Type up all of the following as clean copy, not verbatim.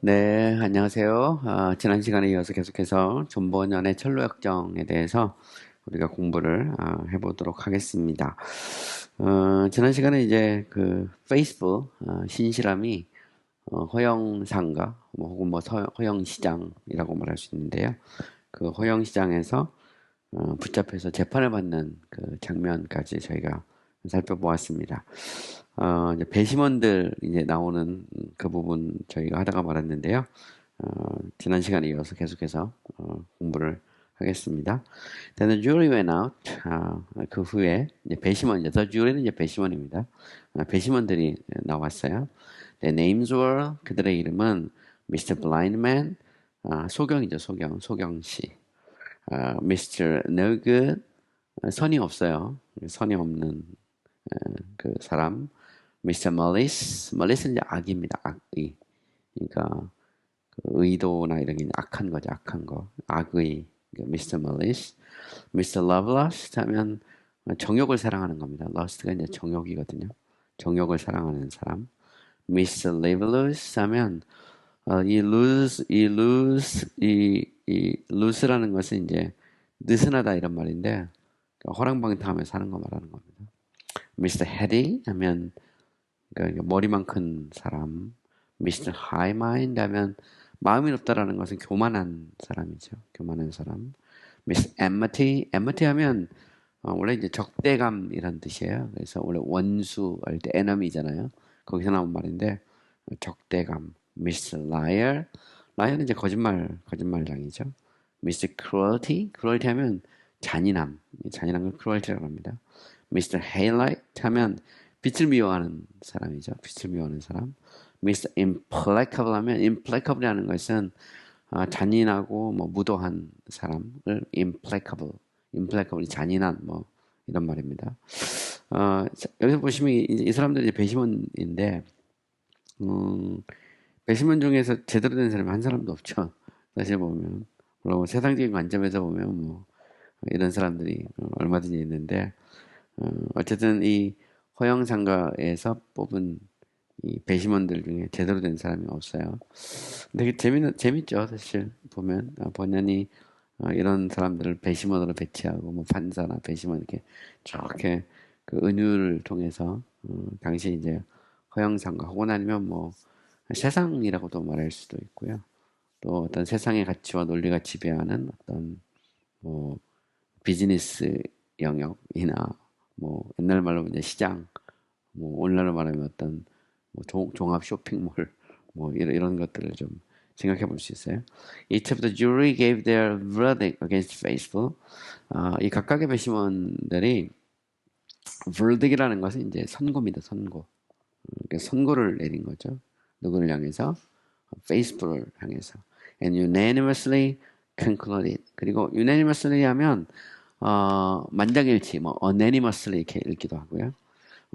네, 안녕하세요. 지난 시간에 이어서 계속해서 존 버년의 철로역정에 대해서 우리가 공부를 해보도록 하겠습니다. 지난 시간에 이제 그 페이스북 신실함이 허영상가 혹은 뭐 허영시장이라고 말할 수 있는데요. 그 허영시장에서 붙잡혀서 재판을 받는 그 장면까지 저희가 살펴보았습니다. 이제 배심원들 이제 나오는 그 부분 저희가 하다가 말았는데요. 지난 시간에 이어서 계속해서 공부를 하겠습니다. Then the jury went out. 그 후에 이제 배심원, 이제 the jury는 이제 배심원입니다. 배심원들이 나왔어요. Their names were, 그들의 이름은 Mr. Blindman, 소경이죠, 소경 씨. Mr. No Good, 선이 없어요. 선이 없는 그 사람. Mr. Malice, Malice는 이제 악입니다. 악의. 그러니까 그 의도나 이런 게 악한 거죠. 악한 거. 악의. 그러니까 Mr. Malice. Mr. Loveless 하면 정욕을 사랑하는 겁니다. Lust가 이제 정욕이거든요. 정욕을 사랑하는 사람. Mr. Liveless 하면 이 loose라는 것은 이제 느슨하다 이런 말인데 그러니까 허랑방탕하며 사는 거 말하는 겁니다. Mr. Heady 하면 그러니까 머리만 큰 사람. Mr. High Mind 하면 마음이 높다라는 것은 교만한 사람이죠. 교만한 사람. Mr. Enmity 하면 원래 이제 적대감이란 뜻이에요. 그래서 원래 원수 할 때 enemy잖아요. 거기서 나온 말인데 적대감. Mr. Liar는 이제 거짓말장이죠. Mr. Cruelty 하면 잔인함. 잔인한 걸 cruelty라고 합니다. Mr. Haylight 하면 빛을 미워하는 사람이죠. 빛을 미워하는 사람. Mr. Implacable 하면 implacable이라는 것은 잔인하고 뭐 무도한 사람을 implacable 잔인한 뭐 이런 말입니다. 여기서 보시면 이 사람들이 배심원인데 배심원 중에서 제대로 된 사람이 한 사람도 없죠. 사실 보면 물론 세상적인 관점에서 보면 뭐 이런 사람들이 얼마든지 있는데 어쨌든 이 허영상가에서 뽑은 이 배심원들 중에 제대로 된 사람이 없어요. 되게 재밌죠, 사실 보면 본연이 이런 사람들을 배심원으로 배치하고 뭐 판사나 배심원 이렇게 저렇게 그 은유를 통해서 당시 이제 허영상가 혹은 아니면 뭐 세상이라고도 말할 수도 있고요. 또 어떤 세상의 가치와 논리가 지배하는 어떤 뭐 비즈니스 영역이나 뭐 옛날 말로 이제 시장, 뭐 오늘날로 말하면 어떤 뭐 종합 쇼핑몰 뭐 이런 것들을 좀 생각해 볼 수 있어요. Each of the jury gave their verdict against faithful. 이 각각의 배심원들이 verdict이라는 것은 이제 선고입니다. 선고. 그러니까 선고를 내린 거죠. 누구를 향해서? faithful을 향해서. And unanimously concluded. 그리고 unanimously 하면 만장일치, 뭐 unanimously 이렇게 읽기도 하고요.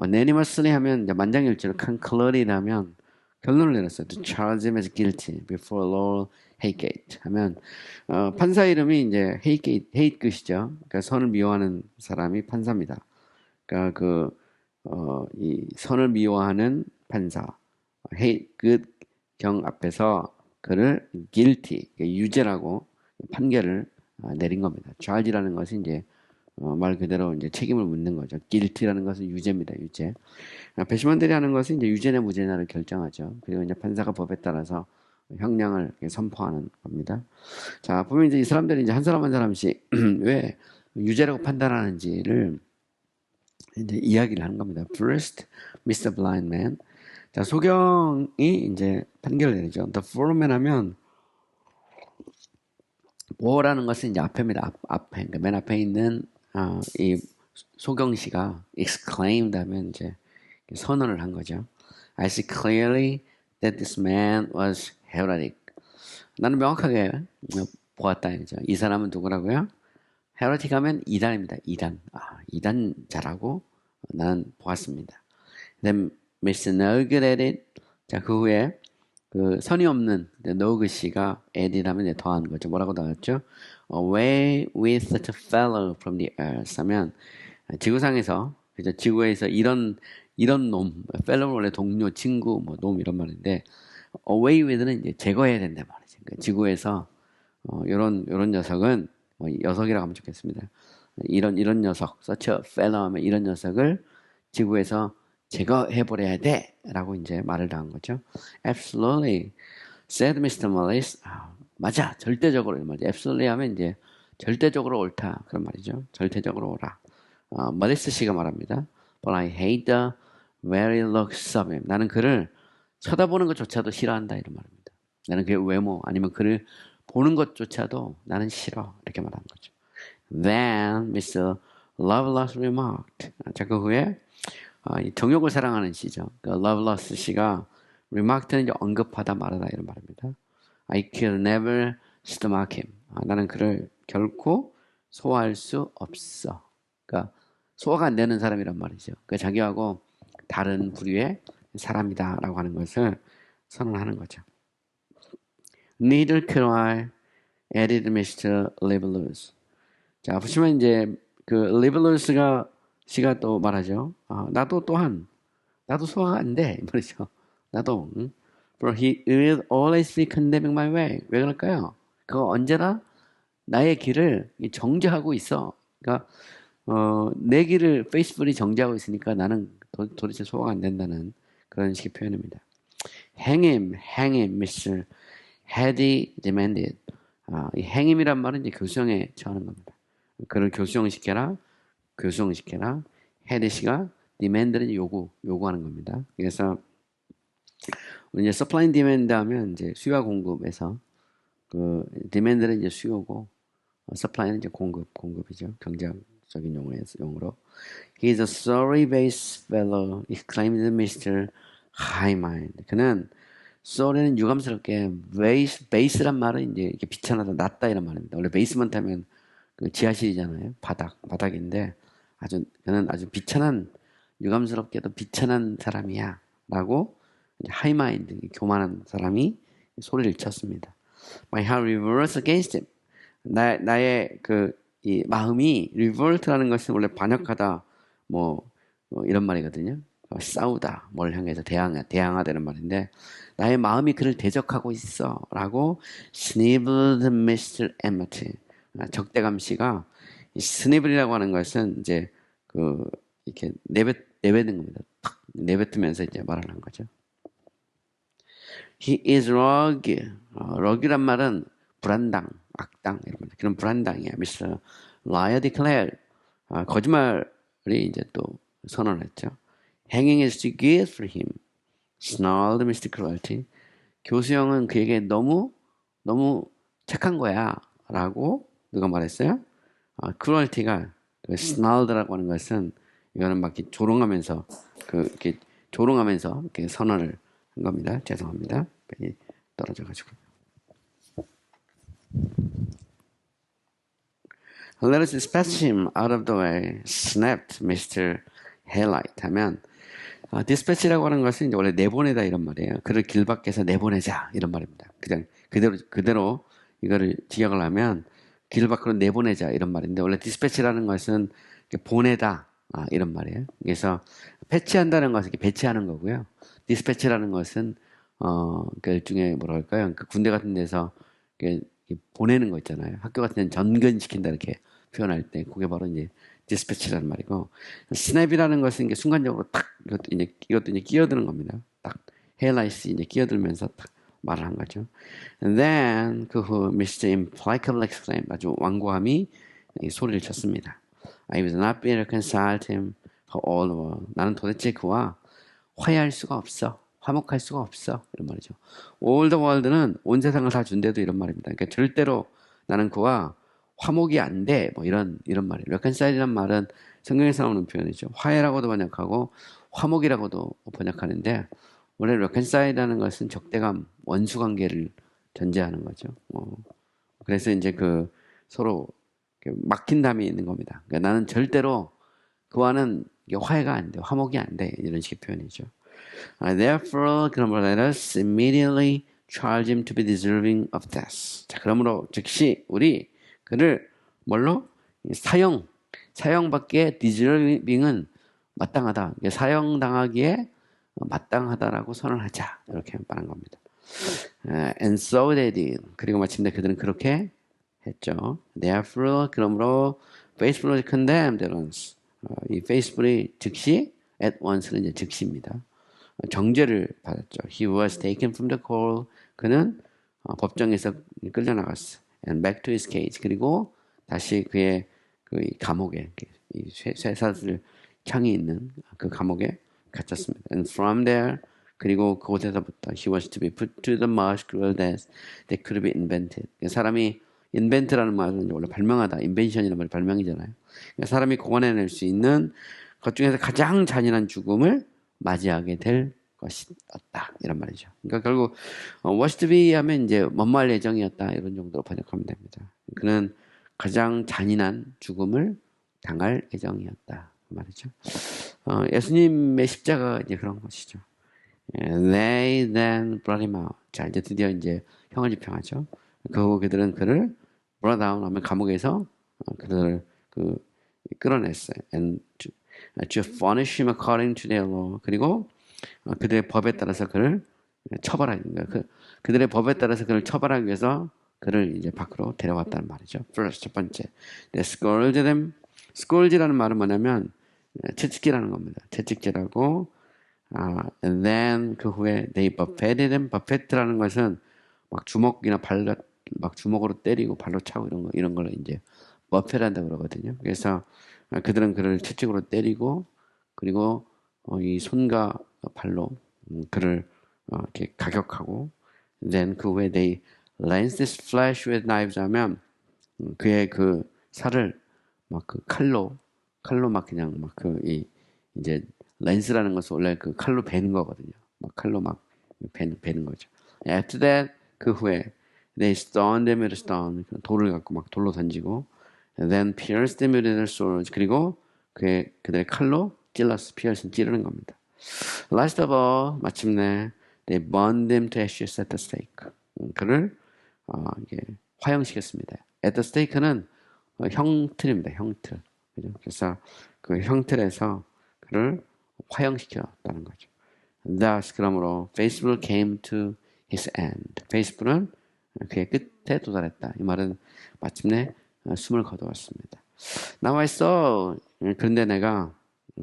unanimously 하면 이제 만장일치로 concluded 하면 결론을 내렸어요. To charge him as guilty before Lord Haygate 하면 판사 이름이 이제 Haygate, 그러니까 선을 미워하는 사람이 판사입니다. 그러니까 이 선을 미워하는 판사 Haygate 경 앞에서 그를 guilty, 유죄라고 판결을 내린 겁니다. charge라는 것이 이제 말 그대로 이제 책임을 묻는 거죠. guilty라는 것은 유죄입니다. 유죄. 배심원들이 하는 것은 이제 유죄냐 무죄냐를 결정하죠. 그리고 이제 판사가 법에 따라서 형량을 선포하는 겁니다. 자, 보면 이제 이 사람들이 이제 한 사람 한 사람씩 왜 유죄라고 판단하는지를 이제 이야기를 하는 겁니다. First, Mr. Blind Man. 자, 소경이 이제 판결을 내리죠. The foreman 하면 뭐라는 것은 이제 앞에입니다. 앞에. 그러니까 맨 앞에 있는 이 소경 씨가 exclaimed 하면 이제 선언을 한 거죠. I see clearly that this man was heretic. 나는 명확하게 보았다. 이죠. 이 사람은 누구라고요? heretic 하면 이단입니다. 이단. 이단자라고 나는 보았습니다. Then Mr. No good at it. 자, 그 후에 그 선이 없는 no good 씨가 added 하면 더한 거죠. 뭐라고 나왔죠? Away with the fellow from the earth 하면 지구상에서 그죠? 지구에서 이런 놈, fellow 원래 동료, 친구, 뭐 놈 이런 말인데 away with는 이제 제거해야 된단 말이죠. 그러니까 지구에서 요런 녀석은 녀석이라고 하면 좋겠습니다. 이런 녀석, such a fellow 하면 이런 녀석을 지구에서 제거해 버려야 돼라고 이제 말을 다 한 거죠. Absolutely, said Mr. Morris. 맞아, 절대적으로 이런 말이죠. Absolutely 하면 이제 절대적으로 옳다 그런 말이죠. 절대적으로 옳아. 머리스 씨가 말합니다. But I hate the very looks of him. 나는 그를 쳐다보는 것조차도 싫어한다 이런 말입니다. 나는 그의 외모 아니면 그를 보는 것조차도 나는 싫어 이렇게 말하는 거죠. Then Mr. Lovelace remarked. 자, 그 후에 이 정욕을 사랑하는 시죠. 그 Lovelace 씨가 remarked는 이제 언급하다 말하다 이런 말입니다. I could never stomach him. 나는 그를 결코 소화할 수 없어. 그러니까 소화가 안 되는 사람이란 말이죠. 그러니까 자기하고 다른 부류의 사람이다라고 하는 것을 선언하는 거죠. Neither could I, added Mr. Leibowitz. 자, 보시면 이제 그 리블루스가 씨가 또 말하죠. 나도 또한 나도 소화가 안 돼. 말이죠. 나도. 응? But he will always be condemning my way. 왜 그럴까요? 그거 언제나 나의 길을 정죄하고 있어. 그러니까 내 길을 페이스북이 정죄하고 있으니까 나는 도대체 소화가 안 된다는 그런 식의 표현입니다. Hang him, Mr. Had he demanded. 이 행임이란 말은 이제 교수형에 처하는 겁니다. 그를 교수형시켜라. Had 씨가 demand는 요구하는 겁니다. 그래서 이제 supply and demand 하면 이제 수요와 공급에서 그 demand는 이제 수요고 supply는 이제 공급이죠. 경제학적인 용어로. He is a sorry-based fellow, exclaimed Mr. Highmind. 그는 sorry는 유감스럽게 base란 말은 이제 이렇게 비천하다, 낮다 이런 말입니다. 원래 베이스먼트 하면 그 지하실이잖아요. 바닥인데 그는 아주 비천한 유감스럽게도 비천한 사람이야라고 하이마인드 교만한 사람이 소리를 쳤습니다. My heart revolts against him. 나의 이 마음이 revolt라는 것은 원래 반역하다 이런 말이거든요. 싸우다 뭘 향해서 대항하다는 말인데 나의 마음이 그를 대적하고 있어라고 sniveled Mr. Emmett. 적대감 씨가 스니블이라고 하는 것은 이제 이렇게 내뱉는 겁니다. 탁 내뱉으면서 이제 말을 한 거죠. He is rogue. rogue란 말은 불안당, 악당 이런 말. 그런 불안당이야. Mr. Liar declared. 거짓말이 이제 또 선언했죠. Hanging is too good for him. Snarled Mr. Cruelty. 교수형은 그에게 너무 착한 거야라고 누가 말했어요? cruelty가 snarled라고 하는 것은 이거는 막 이렇게 조롱하면서 이렇게 선언을 한 겁니다. 죄송합니다. 펜이 떨어져가지고. Let us dispatch him out of the way, snapped Mr. Haylight 하면 dispatch라고 하는 것은 이제 원래 내보내다 이런 말이에요. 그를 길 밖에서 내보내자 이런 말입니다. 그냥 그대로 이거를 직역을 하면 길 밖으로 내보내자 이런 말인데 원래 dispatch라는 것은 보내다 이런 말이에요. 그래서 패치한다는 것은 배치하는 거고요. dispatch라는 것은 그 일종의 뭐랄까요? 그 군대 같은 데서 보내는 거 있잖아요. 학교 같은 데는 전근시킨다 이렇게 표현할 때 그게 바로 이제 dispatch라는 말이고 snap이라는 것은 이게 순간적으로 딱 이것도 이제 끼어드는 겁니다. 딱 헤일라이스 이제 끼어들면서 딱 말을 한 거죠. And then 그 후 Mr. Implacable exclaimed 아주 완고함이 소리를 쳤습니다. I was not be reconciled him for all the world. 나는 도대체 그와 화해할 수가 없어. 화목할 수가 없어. 이런 말이죠. All the world는 온 세상을 다 준대도 이런 말입니다. 그러니까 절대로 나는 그와 화목이 안 돼. 이런 말이에요. reconcile이라는 말은 성경에서 나오는 표현이죠. 화해라고도 번역하고 화목이라고도 번역하는데 원래 reconcile이라는 것은 적대감, 원수 관계를 전제하는 거죠. 그래서 이제 서로 막힌 담이 있는 겁니다. 그러니까 나는 절대로 그와는 화해가 안 돼, 화목이 안 돼. 이런 식의 표현이죠. Therefore, 그러므로 let us immediately charge him to be deserving of death. 자, 그러므로 즉시 우리 그를 뭘로? 사형받기에 deserving은 마땅하다. 사형당하기에 마땅하다라고 선언하자. 이렇게 말한 겁니다. And so they did. 그리고 마침내 그들은 그렇게 했죠. Therefore, 그러므로 Facebook was condemned at once. 이 페이스북이 즉시 at once는 이제 즉시입니다. 정죄를 받았죠. He was taken from the court. 그는 법정에서 끌려나갔어. And back to his cage. 그리고 다시 그의 그 감옥에 이 쇠사슬 창이 있는 그 감옥에 갇혔습니다. And from there 그리고 그곳에서부터 he was to be put to the most cruel death that could be invented. 사람이 invent라는 말은 원래 발명하다, invention이라는 말이 발명이잖아요. 사람이 고안해낼 수 있는 것 중에서 가장 잔인한 죽음을 맞이하게 될 것이었다 이런 말이죠. 그러니까 결국 was to be 하면 이제 뭐뭐할 예정이었다 이런 정도로 번역하면 됩니다. 그는 가장 잔인한 죽음을 당할 예정이었다 말이죠. 예수님의 십자가가 이제 그런 것이죠. They then brought him out. 자 이제 드디어 이제 형을 집행하죠. 그들은 그를 brought down 하면 감옥에서 그들을 끌어냈어요. And to punish him according to their law. 그리고 그들의 법에 따라서 그를 처벌하는 거예요. 그들의 법에 따라서 그를 처벌하기 위해서 그를 이제 밖으로 데려왔다는 말이죠. First, 첫 번째. They scourged them. scourge라는 말은 뭐냐면 채찍질하는 겁니다. 채찍질하고 and then 그 후에 they buffeted them. buffet라는 것은 막 주먹이나 막 주먹으로 때리고 발로 차고 이런 걸 이제 buffet한다고 그러거든요. 그래서 그들은 그를 채찍으로 때리고 그리고 이 손과 발로 그를 이렇게 가격하고 then 그 후에 they lanced his flesh with knives 하면 그의 그 살을 막 그 칼로 막 그냥 막 이제 렌스라는 것은 원래 그 칼로 베는 거거든요. 막 칼로 막 베는 거죠. After that 그 후에 they stoned them with a stone 돌을 갖고 막 돌로 던지고 and then pierced them with their swords 그리고 그들의 칼로 pierce는 찌르는 겁니다. Last of all 마침내 they burned them to ashes at the stake. 그를 이게 화형시켰습니다. at the stake는 형틀입니다. 형틀. 그죠? 그래서 그 형틀에서 그를 화형시켰다는 거죠. Thus 그러므로 Facebook came to his end. 페이스북은 그의 끝에 도달했다. 이 말은 마침내 숨을 거두었습니다. Now I saw. 그런데 내가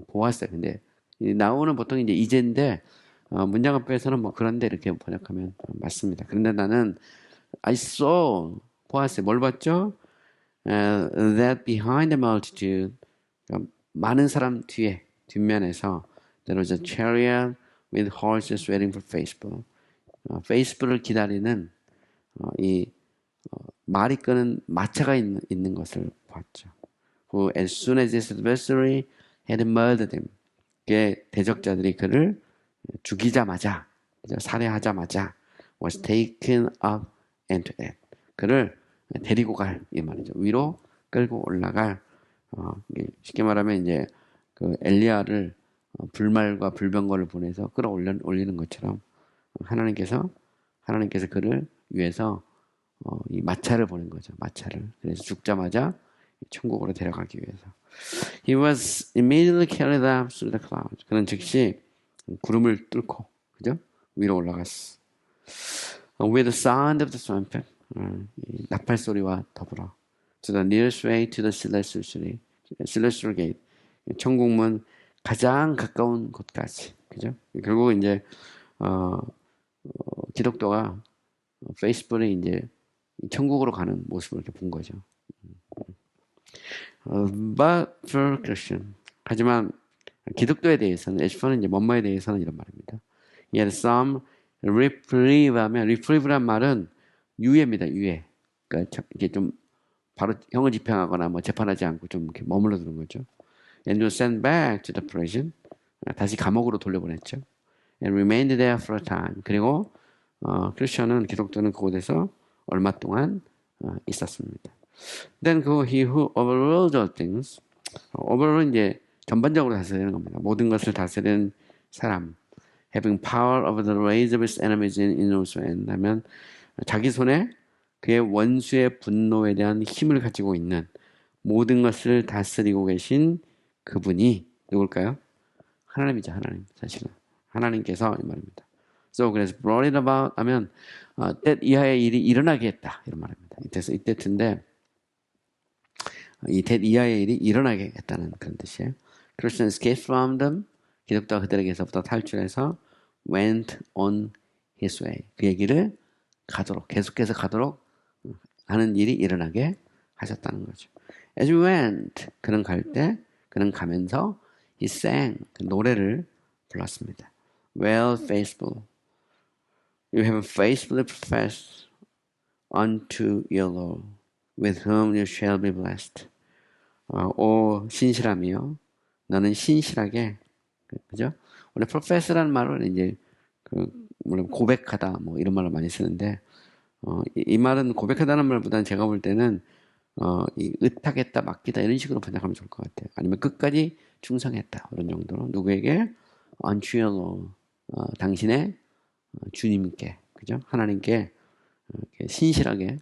보았어요. 근데 나오는 보통 이제 이제인데 문장 앞에서는 뭐 그런데 이렇게 번역하면 맞습니다. 그런데 나는 I saw 보았어요. 뭘 봤죠? That behind the multitude 많은 사람 뒷면에서 there was a chariot with horses waiting for Facebook. 페이스북을 기다리는 이 말이 끄는 마차가 있는 것을 봤죠. Who as soon as his adversary had murdered him, 그의 대적자들이 그를 죽이자마자, 살해하자마자 was taken up into it. 그를 데리고 갈 이 말이죠. 위로 끌고 올라갈. 쉽게 말하면 이제 그 엘리야를 불말과 불병거를 보내서 끌어올리는 것처럼 하나님께서 그를 위해서 이 마차를 보낸 거죠. 마차를. 그래서 죽자마자 천국으로 데려가기 위해서. He was immediately carried up through the clouds. 그는 즉시 구름을 뚫고, 그죠? 위로 올라갔어. With the sound of the trumpet. 나팔 소리와 더불어. To the nearest way to the celestial gate. 천국문 가장 가까운 곳까지. 그죠? 결국 이제, 기독교가 페이스북에 이제 천국으로 가는 모습을 이렇게 본 거죠. But for Christian. 하지만 기독교에 대해서는, 에스퍼는 이제 뭐뭐에 대해서는 이런 말입니다. He had some reprieve 하면, reprieve란 말은 유예입니다, 유예. 그러니까 이게 좀 바로 형을 집행하거나 뭐 재판하지 않고 좀 이렇게 머물러 두는 거죠. And was sent back to the prison. 다시 감옥으로 돌려보냈죠. And remained there for a time. 그리고 크리스천은 기독교는 그곳에서 얼마 동안 있었습니다. Then he who overrules all things. overrule은 이제 전반적으로 다스리는 겁니다. 모든 것을 다스리는 사람. Having power over the rage of his enemies in his hand. 하면 자기 손에 그의 원수의 분노에 대한 힘을 가지고 있는 모든 것을 다스리고 계신 그분이 누굴까요? 하나님이죠. 하나님. 사실은. 하나님께서 이 말입니다. So 그래서 brought it about 하면 that 이하의 일이 일어나게 했다 이런 말입니다. 이때인데 이 that 이하의 일이 일어나게 했다는 그런 뜻이에요. Christians escaped from them. 기독교가 그들에게서부터 탈출해서 went on his way. 그의 길을 가도록 계속해서 가도록 하는 일이 일어나게 하셨다는 거죠. As we went, 그는 갈 때, 그는 가면서 he sang, 노래를 불렀습니다. Well, faithful, you have faithfully professed unto your Lord, with whom you shall be blessed. 오 신실하며 너는 신실하게, 그죠? 원래 profess라는 말은 이제 물론 고백하다 뭐 이런 말을 많이 쓰는데 이 말은 고백하다는 말보다는 제가 볼 때는 이 의탁했다, 맡기다 이런 식으로 번역하면 좋을 것 같아요. 아니면 끝까지 충성했다 이런 정도로 누구에게 unto your Lord, 당신의 주님께, 그죠? 하나님께 신실하게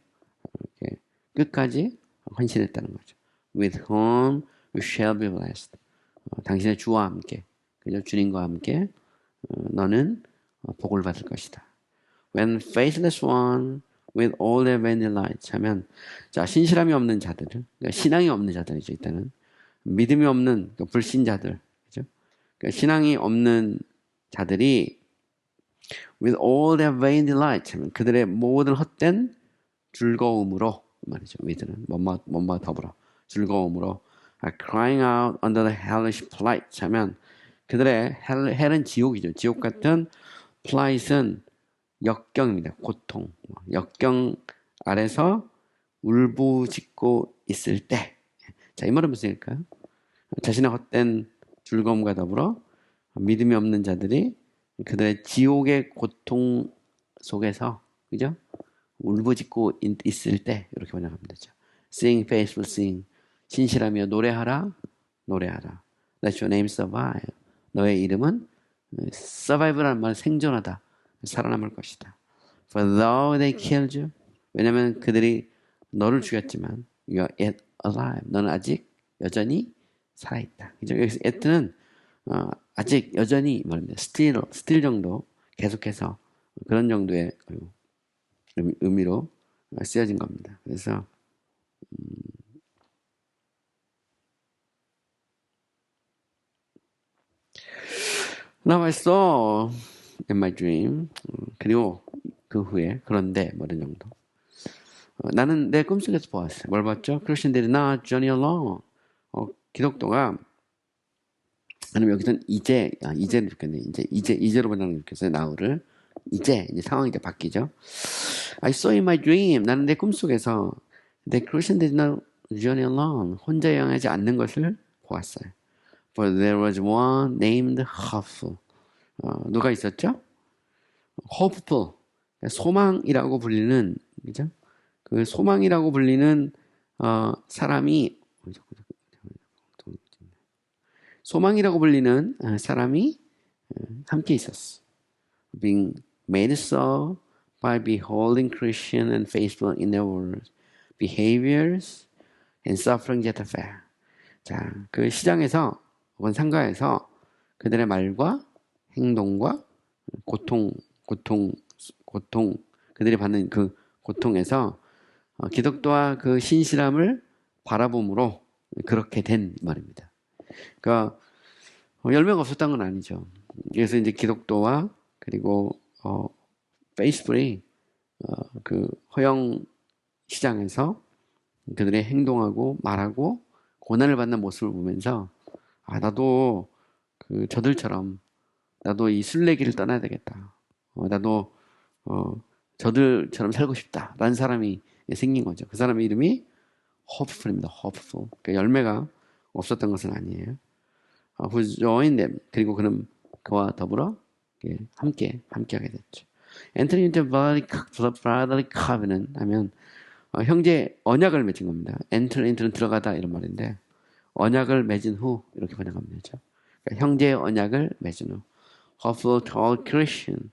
이렇게 끝까지 헌신했다는 거죠. With whom you shall be blessed. 당신의 주와 함께, 그죠? 주님과 함께 너는 복을 받을 것이다. When faithless one with all their vain delights 하면 자 신실함이 없는 자들, 그러니까 신앙이 없는 자들이죠. 일단은 믿음이 없는 그러니까 불신자들, 그죠? 그러니까 신앙이 없는 자들이 with all their vain delights 하면 그들의 모든 헛된 즐거움으로 말이죠. with는 뭐뭐 더불어 즐거움으로 crying out under the hellish plight 하면 그들의 헬은 지옥이죠. 지옥 같은 plight은 역경입니다. 고통, 역경 아래서 울부짖고 있을 때. 자, 이 말은 무슨 일일까요? 자신의 헛된 즐거움과 더불어 믿음이 없는 자들이 그들의 지옥의 고통 속에서, 그죠? 울부짖고 있을 때 이렇게 번역하면 되죠. Sing, faithful, sing. 신실하며 노래하라, 노래하라. Let your name survive. 너의 이름은 survive라는 말은 생존하다, 살아남을 것이다. For though they killed you, 왜냐하면 그들이 너를 죽였지만 you are yet alive. 너는 아직 여전히 살아있다. 그죠? 여기서 yet는 아직 여전히 말입니다. still 정도 계속해서 그런 정도의 의미로 쓰여진 겁니다. 그래서 Now I saw in my dream. 그리고 그 후에 그런데 뭐 이런 정도. 나는 내 꿈속에서 보았어요. 뭘 봤죠? 크리스천들이 not journey alone. 기독교가 아니면 여기서는 이제를 좋겠네. 이제로 번역을 좋겠어요. now를 이제 상황이 이제 바뀌죠. I saw in my dream. 나는 내 꿈속에서 the Christian did not journey alone. 혼자 여행하지 않는 것을 보았어요. For there was one named Hopeful. 누가 있었죠? Hopeful. 소망이라고 불리는, 그죠? 그 소망이라고 불리는 사람이 소망이라고 불리는 사람이 함께 있었어. Being made so by beholding Christian and faithful in their words, behaviors, and sufferings at the fair. 자, 그 시장에서 혹은 상가에서 그들의 말과 행동과 고통, 그들이 받는 그 고통에서 기독교와 그 신실함을 바라봄으로 그렇게 된 말입니다. 그러니까 열매가 없었던 건 아니죠. 그래서 이제 기독교와 그리고 페이스풀이 그 허영 시장에서 그들의 행동하고 말하고 고난을 받는 모습을 보면서 나도 그 저들처럼 나도 이 순례길을 떠나야 되겠다. 나도 저들처럼 살고 싶다라는 사람이 생긴 거죠. 그 사람의 이름이 Hopeful입니다. Hopeful. 그러니까 열매가 없었던 것은 아니에요. Who joined them. 그리고 그는 그와 더불어 함께하게 됐죠. Entering into brotherly covenant 하면 형제 언약을 맺은 겁니다. Enter into는 들어가다 이런 말인데 언약을 맺은 후 이렇게 번역하면 되죠. 그러니까 형제의 언약을 맺은 후. Hopeful to all Christian.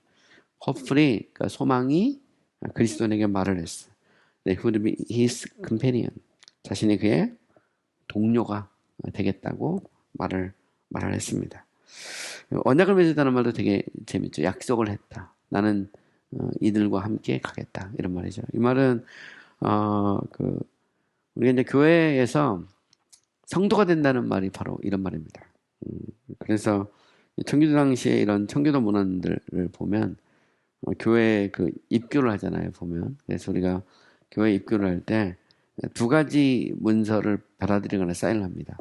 Hopefully, 그러니까 소망이 그리스도인에게 말을 했어. They would be his companion. 자신이 그의 동료가 되겠다고 말을 했습니다. 언약을 맺었다는 말도 되게 재밌죠. 약속을 했다. 나는 이들과 함께 가겠다. 이런 말이죠. 이 말은 우리가 이제 교회에서 성도가 된다는 말이 바로 이런 말입니다. 그래서 청교도 당시에 이런 청교도 문헌들을 보면 교회 그 입교를 하잖아요. 보면 그래서 우리가 교회 입교를 할 때 두 가지 문서를 받아들이거나 사인을 합니다.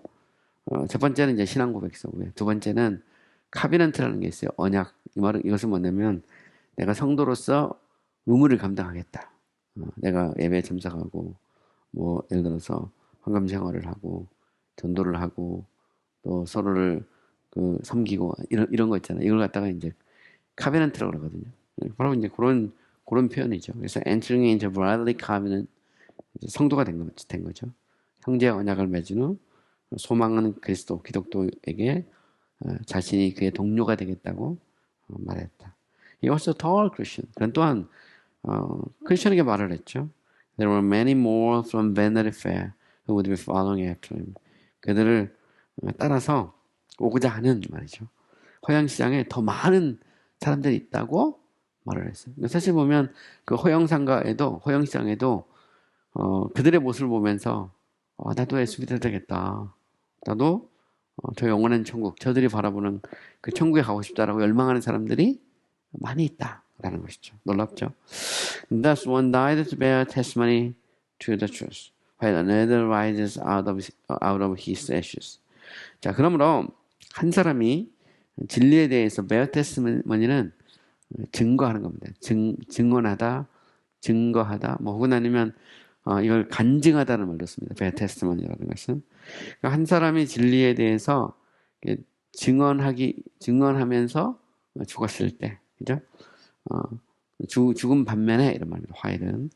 첫 번째는 이제 신앙 고백서고요. 두 번째는 카비넌트라는 게 있어요. 언약. 이것은 뭐냐면 내가 성도로서 의무를 감당하겠다. 내가 예배에 참석하고 뭐 예를 들어서 헌금 생활을 하고 전도를 하고 또 서로를 섬기고 이런 거 있잖아요. 이걸 갖다가 이제 카비넌트라고 그러거든요. 바로 이제 그런 표현이죠. 그래서 entering into brotherly covenant 성도가 된 거죠. 형제 언약을 맺은 후 소망은 그리스도 기독교에게 자신이 그의 동료가 되겠다고 말했다. He was a tall Christian. 그는 또한 크리스천에게 말을 했죠. There were many more from Vanity Fair who would be following after him. 그들을 따라서 오고자 하는 말이죠. 허양시장에 더 많은 사람들이 있다고 말을 했어요. 사실 보면 그 허영시장에도 그들의 모습을 보면서 나도 예수믿어야 되겠다. 나도 저 영원한 천국, 저들이 바라보는 그 천국에 가고 싶다라고 열망하는 사람들이 많이 있다라는 것이죠. 놀랍죠. Thus one died to bear testimony to the truth, while another rises out of his ashes. 자, 그러므로 한 사람이 진리에 대해서 bear testimony는 증거하는 겁니다. 증거하다, 뭐 혹은 아니면 이걸 간증하다는 말로 씁니다. bear testimony라는 것은 그러니까 한 사람이 진리에 대해서 증언하면서 죽었을 때, 그죠? 죽음 반면에 이런 말입니다. while은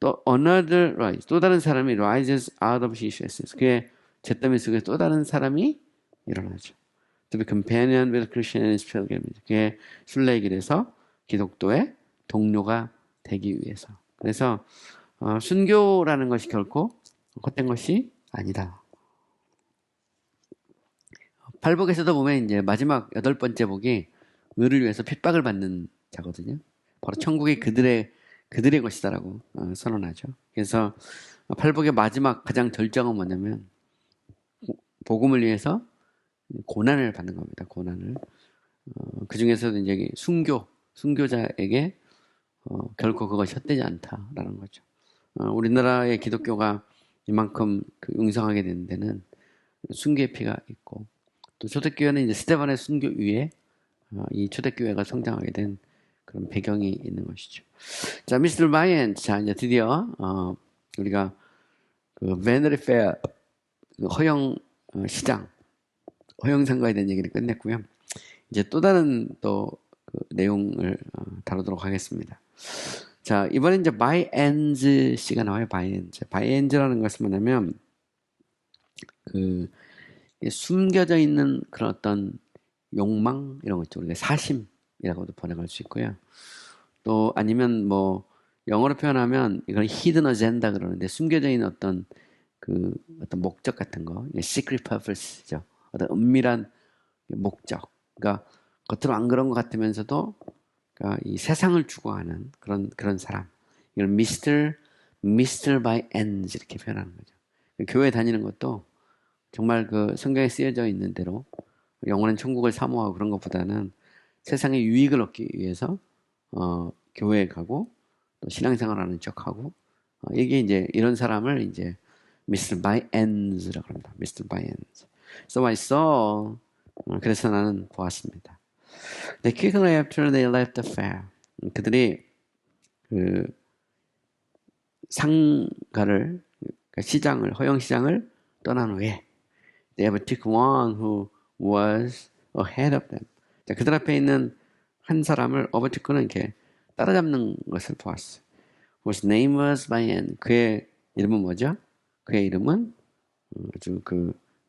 또 another rise, 또 다른 사람이 rises out of his ashes. 그의 잿더미 속에 또 다른 사람이 일어나죠. To be companion with Christian in his pilgrimage. 그의 순례길에서 기독교의 동료가 되기 위해서. 그래서 순교라는 것이 결코 헛된 것이 아니다. 팔복에서도 보면 이제 마지막 8번째 복이 의를 위해서 핍박을 받는 자거든요. 바로 천국이 그들의 것이다라고 선언하죠. 그래서 팔복의 마지막 가장 절정은 뭐냐면 복음을 위해서 고난을 받는 겁니다. 고난을. 그 중에서도 이제 순교자에게 결코 그것이 헛되지 않다라는 거죠. 우리나라의 기독교가 이만큼 융성하게 된 데는 순교의 피가 있고 또 초대교회는 이제 스데반의 순교 위에 이 초대교회가 성장하게 된 그런 배경이 있는 것이죠. 자, 미스터 바이엔, 자 이제 드디어 우리가 그 베너리 페어 허영 시장 허영상가에 대한 얘기를 끝냈고요. 이제 또 다른 그 내용을 다루도록 하겠습니다. 자, 이번엔 이제 바이엔즈 씨가 나와요. 바이엔즈라는 것은 뭐냐면 숨겨져 있는 그런 어떤 욕망 이런 거 있죠. 우리가 사심이라고도 번역할 수 있고요. 또 아니면 뭐 영어로 표현하면 이걸 hidden agenda 그러는데 숨겨져 있는 어떤 목적 같은 거, secret purpose죠. 어떤 은밀한 목적. 그러니까 겉으로 안 그런 것 같으면서도 그러니까 이 세상을 추구하는 그런 사람. 이걸 Mr. by ends 이렇게 표현하는 거죠. 교회 다니는 것도 정말 그 성경에 쓰여져 있는 대로 영원한 천국을 사모하고 그런 것보다는 세상의 유익을 얻기 위해서 교회에 가고 또 신앙생활하는 척하고 이게 이제 이런 사람을 이제 Mr. by ends라고 합니다. Mr. by ends. So I saw. 그래서 나는 보았습니다. They quickly after they left the fair. 그들이 상가를 시장을 허영시장을 떠난 후에 they overtook one who was ahead of them. 자, 그들 앞에 있는 한 사람을 overtook는 이렇게 따라잡는 것을 보았어요. Whose name was Bayan. 그의 이름은 뭐죠? 그의 이름은 아주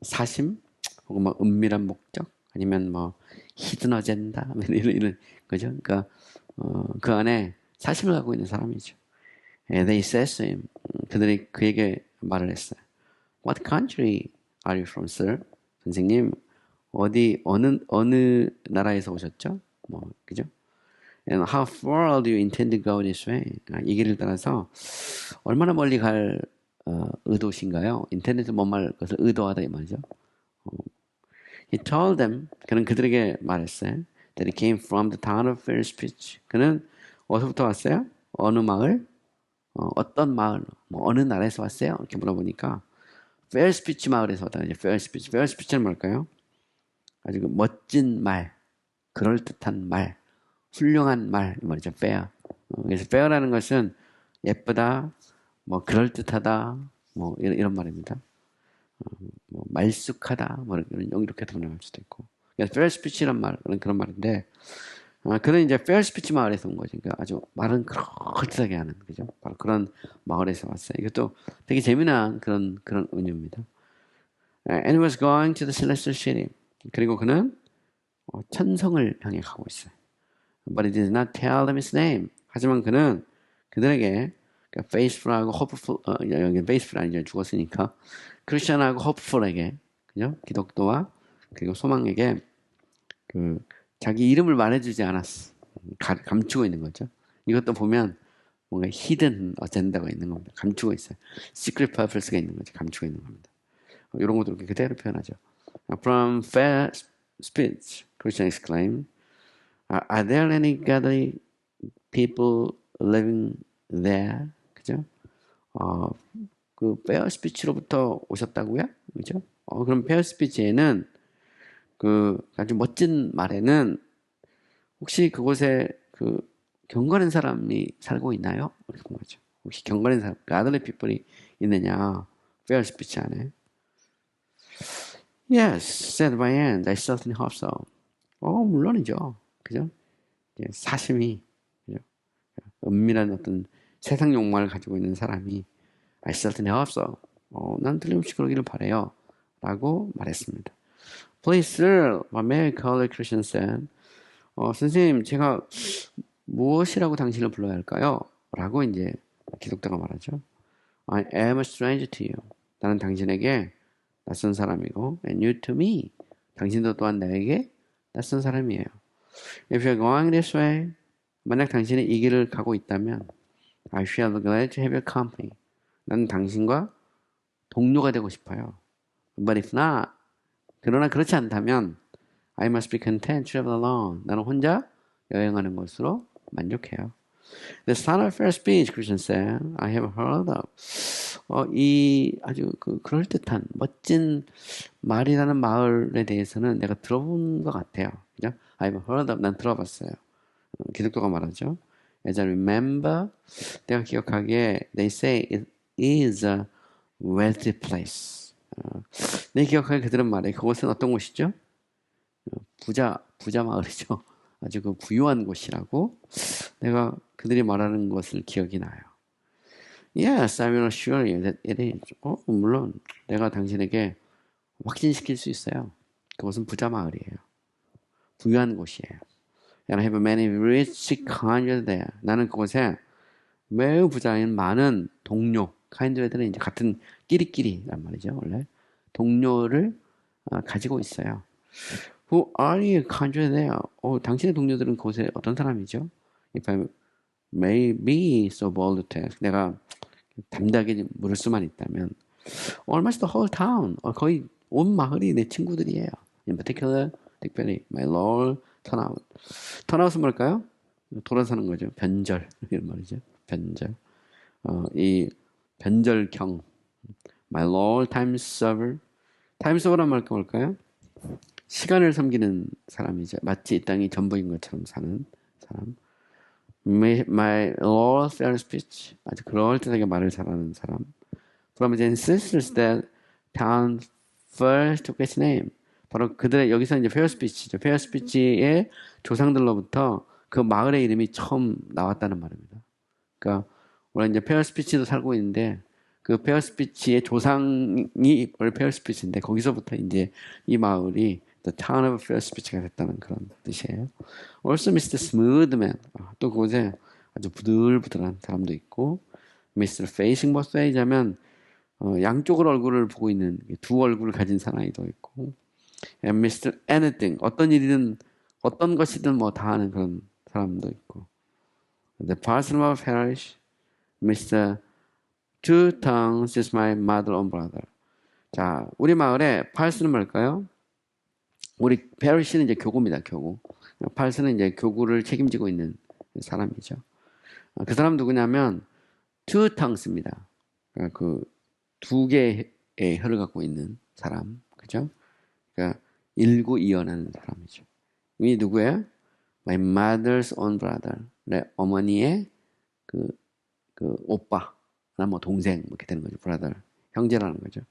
사심 혹은 뭐 은밀한 목적 아니면 뭐 히든 어젠다 이런 거죠. 그러니까 그 안에 사심을 갖고 있는 사람이죠. They said to him. 그들이 그에게 말을 했어요. What country are you from, sir? 선생님 어느 나라에서 오셨죠? 뭐 그죠? And how far do you intend to go this way? 이 길을 따라서 얼마나 멀리 갈 의도신가요? 인터넷에 뭔말 것을 의도하다 이 말이죠. He told them, 그는 그들에게 말했어요. That he came from the town of fair speech. 그는 어디서부터 왔어요? 어느 마을? 어떤 마을? 뭐 어느 나라에서 왔어요? 이렇게 물어보니까 fair speech 마을에서 왔다. 이제 fair speech. fair speech는 뭘까요? 아주 그 멋진 말, 그럴듯한 말, 훌륭한 말 이 말이죠. fair. 그래서 fair라는 것은 예쁘다, 뭐 그럴듯하다, 뭐 이런 말입니다. 뭐 말쑥하다, 뭐 이렇게 번역할 수도 있고. 그래서 fair speech란 말, 그런 말인데, 그는 이제 fair speech 마을에서 온 거죠. 그러니까 아주 말은 그럴듯하게 하는, 그죠? 바로 그런 마을에서 왔어요. 이것도 되게 재미난 그런 은유입니다. And he was going to the celestial city. 그리고 그는 천성을 향해 가고 있어요. But he did not tell them his name. 하지만 그는 그들에게 faithful하고 hopeful, 여기 faithful 아니죠. 죽었으니까. 크리스천하고 hopeful에게, 그죠? 기독교와 그리고 소망에게 자기 이름을 말해주지 않았어. 감추고 있는 거죠. 이것도 보면 뭔가 hidden agenda가 있는 겁니다. 감추고 있어요. secret purpose가 있는 거죠. 감추고 있는 겁니다. 이런 것도 이렇게 그대로 표현하죠. From fair speech, Christian exclaimed, Are there any godly people living there? 그죠? 그 fair speech로부터 오셨다고요? 그죠? 그럼 fair speech에는 그 아주 멋진 말에는 혹시 그곳에 그 경건한 사람이 살고 있나요? 이렇게 본 거죠. 혹시 경건한 사람, godly people이 있느냐? fair speech 안에. Yes, said Ryan. I certainly hope so. 물론이죠. 그죠? 사심이, 그죠? 은밀한 어떤 세상 욕망을 가지고 있는 사람이 I certainly hope so. 난 틀림없이 그러기를 바래요. 라고 말했습니다. Please, sir, my Mary Color Christian said. 선생님, 제가 무엇이라고 당신을 불러야 할까요? 라고 이제 기독자가 말하죠. I am a stranger to you. 나는 당신에게 낯선 사람이고, and you to me. 당신도 또한 나에게 낯선 사람이에요. If you're going this way, 만약 당신이 이 길을 가고 있다면, I shall be glad to have your company. 나는 당신과 동료가 되고 싶어요. But if not, 그러나 그렇지 않다면, I must be content to travel alone. 나는 혼자 여행하는 것으로 만족해요. The son of fair speech, Christian said, I have heard of. 이 아주 그럴듯한 멋진 말이라는 마을에 대해서는 내가 들어본 것 같아요. 그죠? I've heard of. 난 들어봤어요. 기독교가 말하죠. As I remember, 내가 기억하기에 they say it is a wealthy place. 내 기억하기에 그들은 말해 그곳은 어떤 곳이죠? 부자 마을이죠. 아주 그 부유한 곳이라고 내가 그들이 말하는 것을 기억이 나요. Yes, I will assure you that it is. 물론 내가 당신에게 확신시킬 수 있어요. 그곳은 부자 마을이에요. 부유한 곳이에요. And I have many rich kindred there. 나는 그곳에 매우 부자인 많은 동료, kindred들은 이제 같은 끼리끼리란 말이죠. 원래 동료를 가지고 있어요. Who are you kindred there? 당신의 동료들은 그곳에 어떤 사람이죠? If I may be so bold to ask. 내가 담대하게 물을 수만 있다면 almost the whole town. 거의 온 마을이 내 친구들이에요. In particular, 특별히 my lord, turnout. turnout은 뭘까요? 돌아서는 거죠. 변절 이런 말이죠. 변절. 이 변절경. My lord, time server. time server란 말이 뭘까요? 시간을 섬기는 사람이죠. 마치 이 땅이 전부인 것처럼 사는 사람. My lord, fair speech. 아주 그럴듯하게 말을 잘하는 사람. From the ancestors that town first took its name. 바로 그들의 여기서 이제 fair speech죠. fair speech의 조상들로부터 그 마을의 이름이 처음 나왔다는 말입니다. 그러니까 원래 이제 fair speech도 살고 있는데 그 fair speech의 조상이 원래 fair speech인데 거기서부터 이제 이 마을이 the town of fair speech가 됐다는 그런 뜻이에요. Also Mr. Smoothman. 또 그곳에 아주 부들부들한 사람도 있고 Mr. Facing both ways 하면 양쪽으로 얼굴을 보고 있는 두 얼굴을 가진 사나이도 있고 And Mr. Anything. 어떤 일이든 어떤 것이든 뭐 다 하는 그런 사람도 있고. The parson of parish, Mr. Two tongues is my mother and brother. 자, 우리 마을에 파슨은 뭘까요? 우리 페리시는 이제 교구입니다, 교구. 파슨은 이제 교구를 책임지고 있는 사람이죠. 그 사람 누구냐면 two tongues입니다. 그러니까 그 두 개의 혀를 갖고 있는 사람, 그죠? 그러니까 일구이연하는 사람이죠. 이 누구예요? My mother's own brother. 내 어머니의 그 오빠, 뭐 동생 이렇게 되는 거죠. brother, 형제라는 거죠.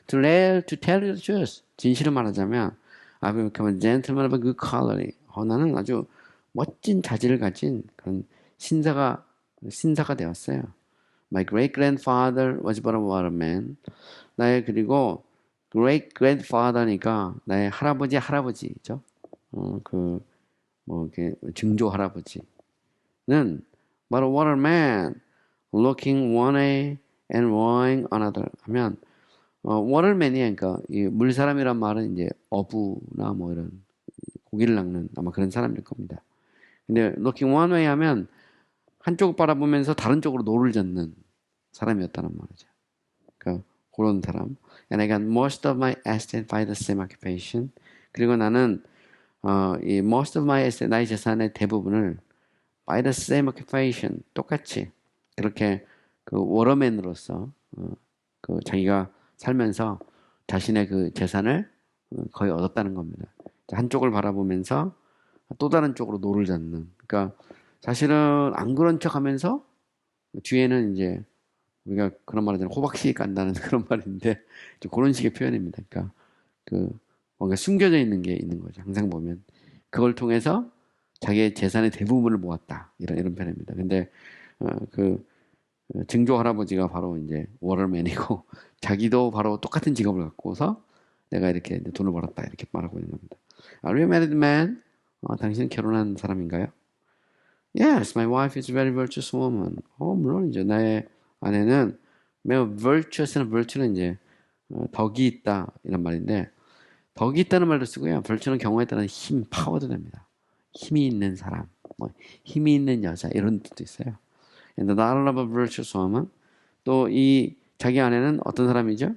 To tell you the truth. 진실을 말하자면 I will become a gentleman of a good quality. 나는 아주 멋진 자질을 가진 그런 신사가 되었어요. My great grandfather was but a waterman. 나의 그리고 great grandfather니까 나의 할아버지죠. 이렇게 증조 할아버지는 but a waterman, looking one way and rowing another. 하면 waterman이 그러니까 이 물사람이란 말은 이제 어부나 뭐 이런 고기를 낚는 아마 그런 사람일 겁니다. 근데 looking one way 하면 한쪽 바라보면서 다른 쪽으로 노를 젓는 사람이었다는 말이죠. 그러니까 그런 사람. And I got most of my estate by the same occupation. 그리고 나는 이 most of my estate, 나의 재산의 대부분을 by the same occupation, 똑같이 그렇게 그 워러맨으로서 그 자기가 살면서 자신의 그 재산을 거의 얻었다는 겁니다. 한쪽을 바라보면서 또 다른 쪽으로 노를 젓는. 그러니까 사실은 안 그런 척하면서 뒤에는 이제 우리가 그런 말 하잖아요. 호박씨 깐다는 그런 말인데 그런 식의 표현입니다. 그러니까 그 뭔가 숨겨져 있는 게 있는 거죠. 항상 보면 그걸 통해서 자기의 재산의 대부분을 모았다 이런 표현입니다. 근데 그 증조 할아버지가 바로 이제 워러맨이고 자기도 바로 똑같은 직업을 갖고서 내가 이렇게 돈을 벌었다 이렇게 말하고 있는 겁니다. Are you married man? 당신은 결혼한 사람인가요? Yes, my wife is a very virtuous woman. 물론이죠. 나의 아내는 매우 virtuous는 virtue는 이제 덕이 있다 이런 말인데 덕이 있다는 말도 쓰고요. virtue는 경우에 따른 힘, 파워도 됩니다. 힘이 있는 사람, 힘이 있는 여자 이런 뜻도 있어요. And the daughter of a virtuous woman. 또 이 자기 아내는 어떤 사람이죠?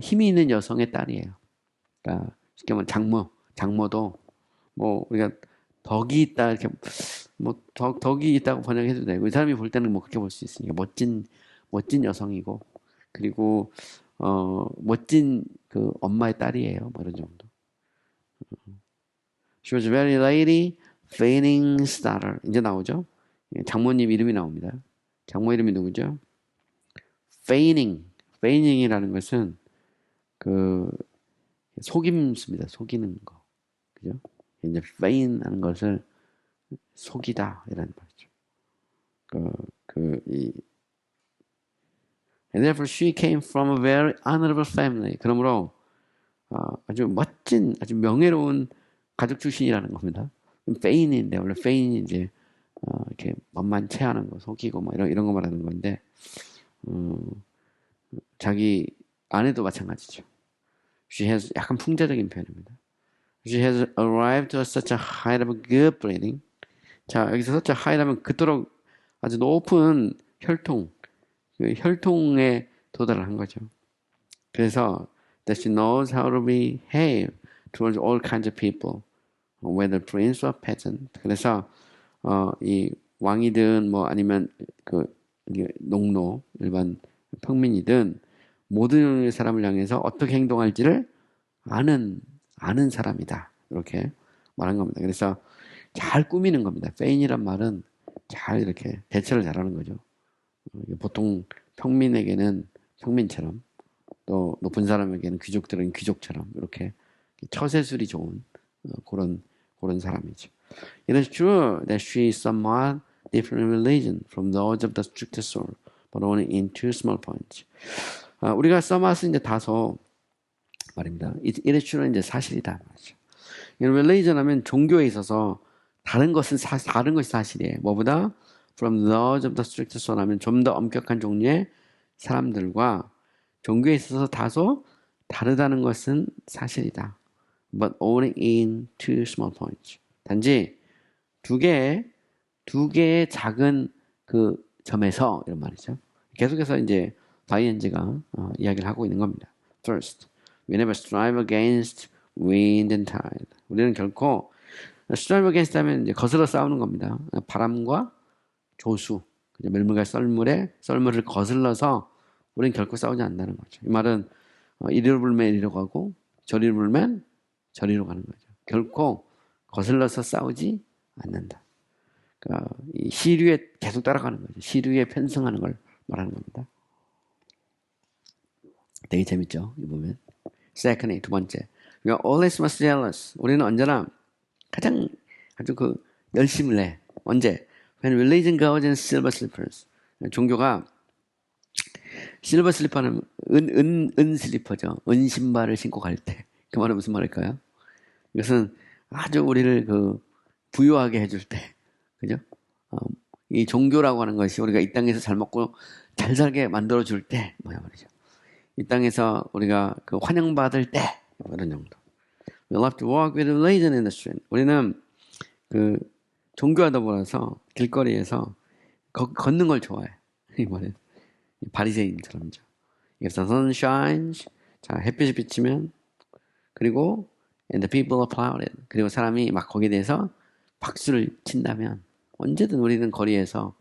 힘이 있는 여성의 딸이에요. 그러니까 쉽게 말하면 장모도 뭐 우리가 덕이 있다 이렇게 뭐 덕이 있다고 번역해도 되고 이 사람이 볼 때는 뭐 그렇게 볼 수 있으니까 멋진 여성이고 그리고 멋진 그 엄마의 딸이에요. 뭐 이런 정도. She was a very lady, Fanning's daughter. 이제 나오죠? 장모님 이름이 나옵니다. 장모 이름이 누구죠? Fanning. Fanning이라는 것은 그 속임수입니다. 속이는 거. 그죠? 이제 feign 하는 것을 속이다 이라는 말이죠. And therefore she came from a very honorable family. 그러므로 아주 멋진, 아주 명예로운 가족 출신이라는 겁니다. feign인데 원래 feign이 이제 이렇게 만만치 않은 거, 속이고 뭐 이런 거 말하는 건데 자기 아내도 마찬가지죠. She has 약간 풍자적인 표현입니다. She has arrived to such a height of good breeding. 자, 여기서 such a high라면 그토록 아주 높은 혈통에 도달을 한 거죠. 그래서 that she knows how to behave towards all kinds of people, whether prince or peasant. 그래서 이 왕이든 뭐 아니면 그 농노 일반 평민이든 모든 사람을 향해서 어떻게 행동할지를 아는 사람이다. 이렇게 말한 겁니다. 그래서 잘 꾸미는 겁니다. 페인이란 말은 잘 이렇게 대처를 잘하는 거죠. 보통 평민에게는 평민처럼 또 높은 사람에게는 귀족들은 귀족처럼 이렇게 처세술이 좋은 그런 사람이죠. It is true that she is somewhat different in religion from those of the strictest sort, but only in two small points. 우리가 somewhat은 이제 다소 말입니다. It is true는 이제 사실이다 말이죠. religion 하면 종교에 있어서 다른 것이 사실이에요. 뭐보다 from those of the strictest sort 하면 좀 더 엄격한 종류의 사람들과 종교에 있어서 다소 다르다는 것은 사실이다. But only in two small points. 단지 두 개의 작은 그 점에서 이런 말이죠. 계속해서 이제 바이엔즈가 이야기를 하고 있는 겁니다. First, we never strive against wind and tide. 우리는 결코 strive against 하면 이제 거슬러 싸우는 겁니다. 바람과 조수, 멜물과 썰물을 거슬러서 우리는 결코 싸우지 않는다는 거죠. 이 말은 이리로 불면 이리로 가고 저리로 불면 저리로 가는 거죠. 결코 거슬러서 싸우지 않는다. 그러니까 이 시류에 계속 따라가는 거죠. 시류에 편승하는 걸 말하는 겁니다. 되게 재밌죠? 이 보면. Secondly, 두 번째. We are always most jealous. 우리는 언제나 가장 아주 그 열심을 내. 언제? When religion goes in silver slippers. 종교가 실버 슬리퍼는 은 슬리퍼죠. 은 신발을 신고 갈 때. 그 말은 무슨 말일까요? 이것은 아주 우리를 그 부유하게 해줄 때. 그죠? 이 종교라고 하는 것이 우리가 이 땅에서 잘 먹고 잘 살게 만들어줄 때. 뭐야 말이죠. 이 땅에서 우리가 그 환영받을 때. 이런 정도. We love to walk with religion in the street. 우리는 그 종교와 더불어서 길거리에서 걷는 걸 좋아해. 이 말은. 바리새인처럼이죠. 그래서 sun shines, 자 햇빛이 비치면, 그리고 and the people applauded, 그리고 사람이 막 거기에 대해서 박수를 친다면 언제든 우리는 거리에서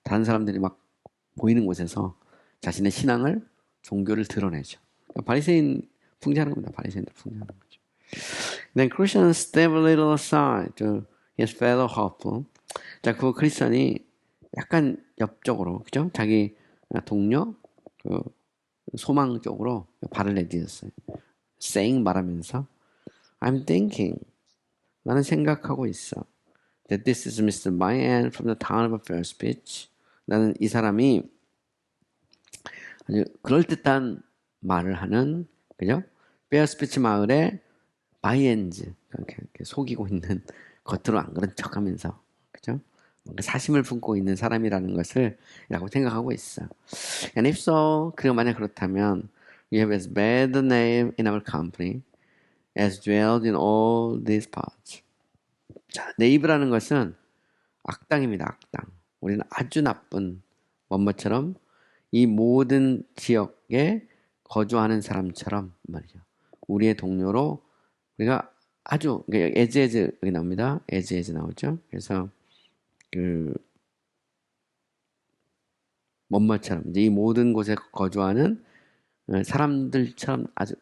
다른 사람들이 막 보이는 곳에서 자신의 신앙을 종교를 드러내죠. 바리새인 풍자하는 겁니다. 바리새인들 풍자하는 거죠. Then Christians step a little aside to his fellow hopeful. 자, 그 크리스천이 약간 옆쪽으로, 그죠? 자기 동료, 그 소망 쪽으로 발을 내딛었어요. saying 말하면서 I'm thinking, 나는 생각하고 있어. That this is Mr. Bayan from the town of Fair Speech. 나는 이 사람이 아주 그럴듯한 말을 하는, 그죠? Fair Speech 마을의 바이엔즈, 이렇게 속이고 있는, 겉으로 안 그런 척하면서, 그죠? 사심을 품고 있는 사람이라는 것을 라고 생각하고 있어. And if so, 그리고 만약 그렇다면 you have as bad a name in our company as dwelled in all these parts. 자, 네이브라는 것은 악당입니다. 악당. 우리는 아주 나쁜 원모처럼 이 모든 지역에 거주하는 사람처럼 말이죠. 우리의 동료로 우리가 아주 as 여기 나옵니다. as 나오죠. 그래서 그 뭐처럼 이제 이 모든 곳에 거주하는 사람들처럼 아주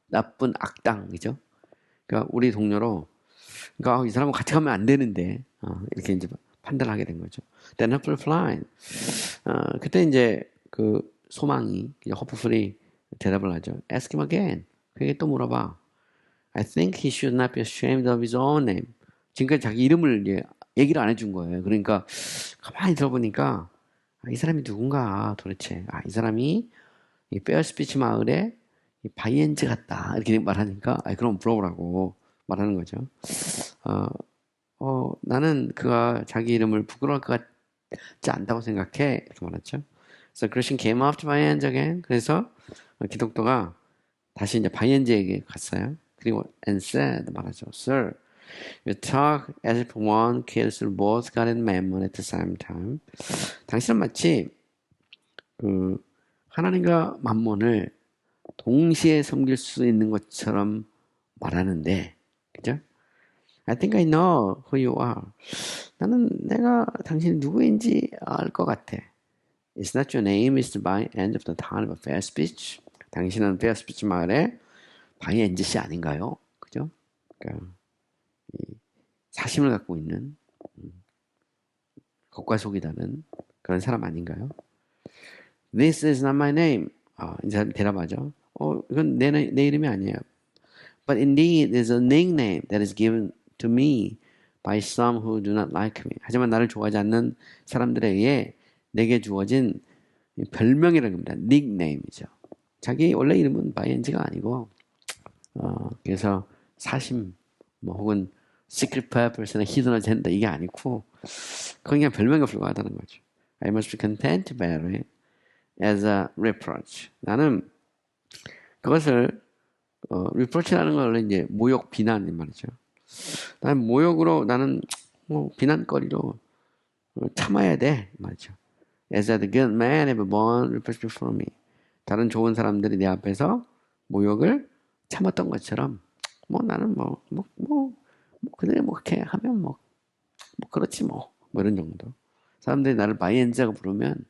나쁜 악당이죠. 그러니까 우리 동료로, 그러니까 이 사람은 같이 가면 안 되는데 이렇게 이제 판단하게 된 거죠. Then hopefully, 그때 이제 그 소망이 hopefully 대답을 하죠. Ask him again. 그게 또 물어봐. I think he should not be ashamed of his own name. 지금까지 자기 이름을 이제 얘기를 안 해준 거예요. 그러니까 가만히 들어보니까 이 사람이 누군가 도대체. 이 사람이 이 페어스피치 마을에 이 바이엔즈 같다 이렇게 말하니까 그럼 물어보라고 말하는 거죠. 나는 그가 자기 이름을 부끄러울 것 같지 않다고 생각해 이렇게 말했죠. So Christian came up to 바이엔즈 again. 그래서 기독교가 다시 이제 바이엔즈에게 갔어요. 그리고 and said 말하죠. Sir, you talk as if one kills both God and mammon at the same time. 당신은 마치 그 하나님과 만몬을 동시에 섬길 수 있는 것처럼 말하는데, 그죠? I think I know who you are. 나는 내가 당신이 누구인지 알 것 같아. Is not your name is by end of the town of Fair Speech? 당신은 Fair Speech 마을의 바이엔즈 씨 아닌가요? 그죠? 그러니까 사심을 갖고 있는 겉과 속이 다른 그런 사람 아닌가요? This is not my name. 이 사람 대답하죠. 이건 내 이름이 아니에요. But indeed, there's a nickname that is given to me by some who do not like me. 하지만 나를 좋아하지 않는 사람들에 의해 내게 주어진 별명이라는 겁니다. 닉네임이죠. 자기 원래 이름은 바이엔즈가 아니고, 그래서 사심, 혹은 secret purpose나 hidden agenda 이게 아니고, 그건 그냥 별명에 불과하다는 거죠. I must be content to bear it as a reproach. 나는 그것을 reproach라는 걸 원래 이제 모욕, 비난이 말이죠. 나는 모욕으로 나는 비난거리로 참아야 돼 말이죠. As the good man have borne reproach before me. 다른 좋은 사람들이 내 앞에서 모욕을 참았던 것처럼 나는 그들이 그렇게 하면 그렇지 이런 정도. 사람들이 나를 바이엔즈라고 부르면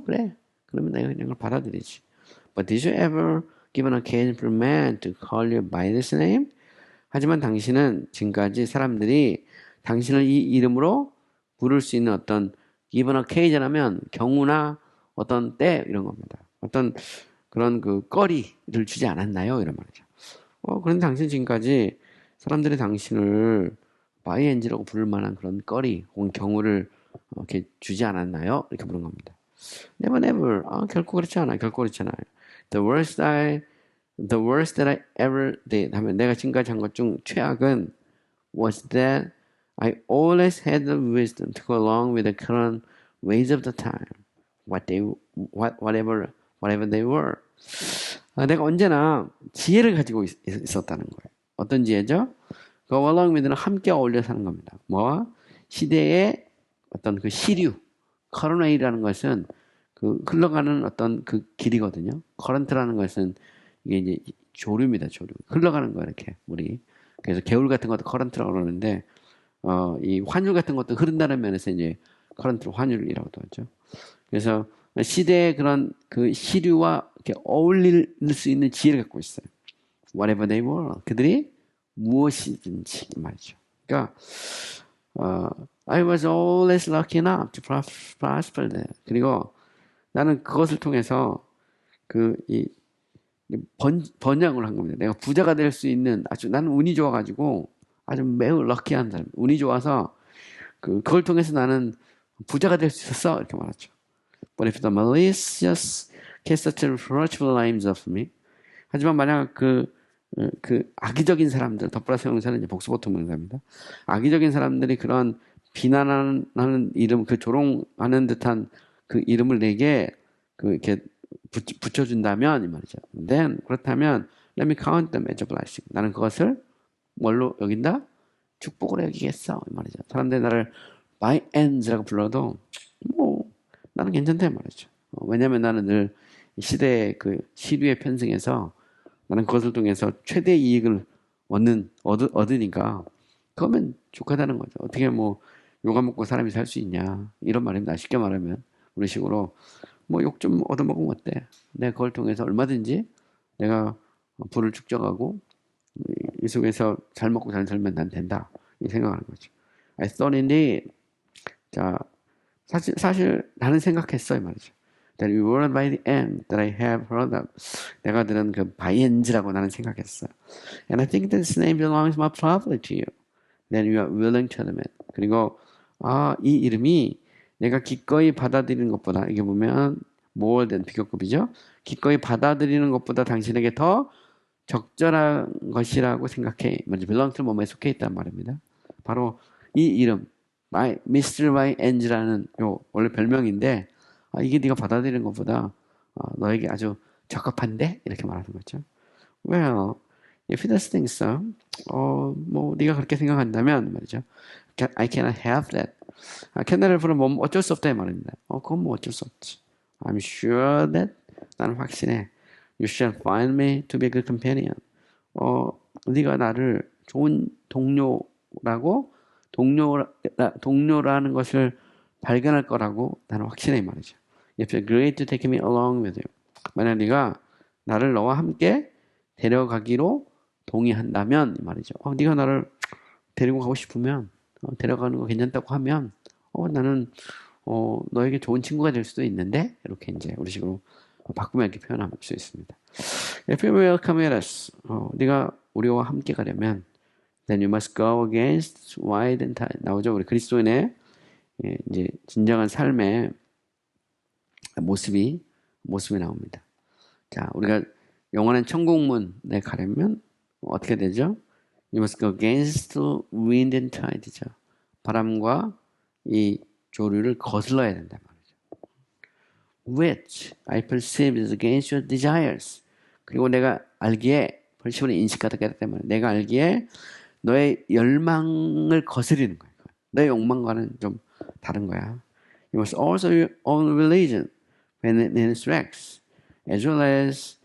그래. 그러면 내가 그냥 그걸 받아들이지. But did you ever give an occasion for man to call you by this name? 하지만 당신은 지금까지 사람들이 당신을 이 이름으로 부를 수 있는 어떤 give an occasion 하면 경우나 어떤 때 이런 겁니다. 어떤 그런 그 거리를 주지 않았나요? 이런 말이죠. 그런데 당신 지금까지 사람들이 당신을 바이엔지라고 부를 만한 그런 거리 혹은 경우를 이렇게 주지 않았나요? 이렇게 물은 겁니다. Never, never. 결코 그렇지 않아요. 결코 그렇지 않아요. The worst that I ever did 하면 내가 지금까지 한 것 중 최악은 was that I always had the wisdom to go along with the current ways of the time, whatever they were. 내가 언제나 지혜를 가지고 있었다는 거예요. 어떤 지혜죠? Go along with는 함께 어울려 사는 겁니다. 뭐와? 시대의 어떤 그 시류, current way라는 것은 그 흘러가는 어떤 그 길이거든요. current라는 것은 이게 이제 조류입니다. 조류. 흘러가는 거 이렇게 물이. 그래서 개울 같은 것도 current라고 그러는데 이 환율 같은 것도 흐른다는 면에서 이제 current 환율이라고도 하죠. 그래서 시대의 그런 그 시류와 이렇게 어울릴 수 있는 지혜를 갖고 있어요. Whatever they were. 그들이 무엇이든지 말이죠. 그러니까 I was always lucky enough to prosper there. 그리고 나는 그것을 통해서 번영을 한 겁니다. 내가 부자가 될 수 있는 나는 운이 좋아가지고 아주 매우 럭키한 사람. 운이 좋아서 그걸 통해서 나는 부자가 될 수 있었어. 이렇게 말하죠. But if the malicious cast such reproachful names of me. 하지만 만약 그 악의적인 사람들, 덧플러스 형사는 이제 복수보통 명사입니다. 악의적인 사람들이 그런 비난하는 이름, 조롱하는 듯한 그 이름을 내게 이렇게 붙여준다면 이 말이죠. Then 그렇다면 let me count them as a blessing. 나는 그것을 뭘로 여긴다? 축복으로 여기겠어 이 말이죠. 사람들이 나를 by ends라고 불러도 나는 괜찮다 이 말이죠. 왜냐하면 나는 늘 시대의 그 시류에 편승해서 나는 그것을 통해서 최대 이익을 얻으니까 그러면 족하다는 거죠. 어떻게 욕안 먹고 사람이 살 수 있냐 이런 말입니다. 쉽게 말하면 우리 식으로 욕 좀 얻어먹으면 어때? 내가 그걸 통해서 얼마든지 내가 부를 축적하고 이 속에서 잘 먹고 잘 살면 난 된다 이 생각하는 거죠. I thought indeed. 자, 사실 나는 생각했어 이 말이죠. That we were by the end that I have heard of. 내가 들은 그 바이엔즈라고 나는 생각했어. And I think this name belongs more properly to you than you are willing to admit. 그리고 이 이름이 내가 기꺼이 받아들이는 것보다 이게 보면 more than 비교급이죠. 기꺼이 받아들이는 것보다 당신에게 더 적절한 것이라고 생각해. 먼저 belong to 뭐뭐에 속해 있단 말입니다. 바로 이 이름 Mr. 바이엔즈라는 원래 별명인데 이게 네가 받아들이는 것보다 너에게 아주 적합한데? 이렇게 말하는 거죠. Well, if it does think so, 네가 그렇게 생각한다면 말이죠. I cannot help that. cannot을 부르면 어쩔 수 없다 이 말입니다. 그건 어쩔 수 없지. I'm sure that 나는 확신해. You shall find me to be a good companion. 네가 나를 좋은 동료라는 것을 발견할 거라고 나는 확신해 이 말이죠. If you agree to take me along with you. 만약 네가 나를 너와 함께 데려가기로 동의한다면 이 말이죠. 네가 나를 데리고 가고 싶으면 데려가는 거 괜찮다고 하면 나는 너에게 좋은 친구가 될 수도 있는데 이렇게 이제 우리 식으로 바꾸면 이렇게 표현할 수 있습니다. If you welcome us, 네가 우리와 함께 가려면 then you must go against wild and tide. 나오죠. 우리 그리스도인의 이제 진정한 삶의 모습이 나옵니다. 자, 우리가 영원한 천국문에 가려면 어떻게 되죠? You must go against wind and tide죠. 바람과 이 조류를 거슬러야 된단 말이죠. Which I perceive is against your desires. 그리고 내가 알기에 perceive는 인식하다 깨닫다 때문에 내가 알기에 너의 열망을 거스리는 거야. 너의 욕망과는 좀 다른 거야. You must also your own religion when in its rags, as well as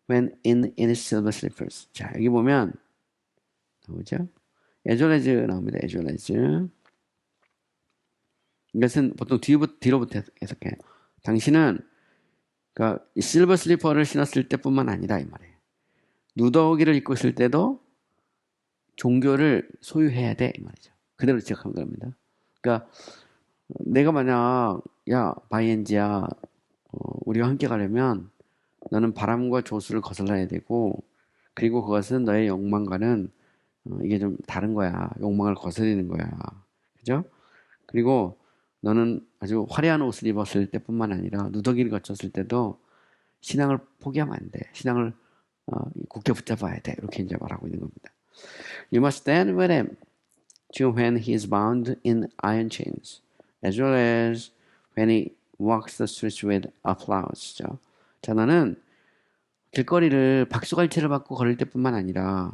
when in its silver slippers. 자, 여기 보면 나오죠? as well as 나옵니다. as well as. 이것은 보통 뒤로부터 해석해요. 당신은 그러니까 이 실버 슬리퍼를 신었을 때뿐만 아니라 이 말이에요. 누더기를 입고 있을 때도 종교를 소유해야 돼 이 말이죠. 그대로 지적한 겁니다. 그러니까 내가 만약 야 바이엔지야 우리와 함께 가려면 너는 바람과 조수를 거슬러야 되고 그리고 그것은 너의 욕망과는 이게 좀 다른 거야. 욕망을 거스르는 거야. 그죠? 그리고 너는 아주 화려한 옷을 입었을 때뿐만 아니라 누더기를 거쳤을 때도 신앙을 포기하면 안 돼. 신앙을 굳게 붙잡아야 돼. 이렇게 이제 말하고 있는 겁니다. You must stand with him when he is bound in iron chains, as well as when he walks the streets with applause. 자, 너는 길거리를 박수갈채를 받고 걸을 때뿐만 아니라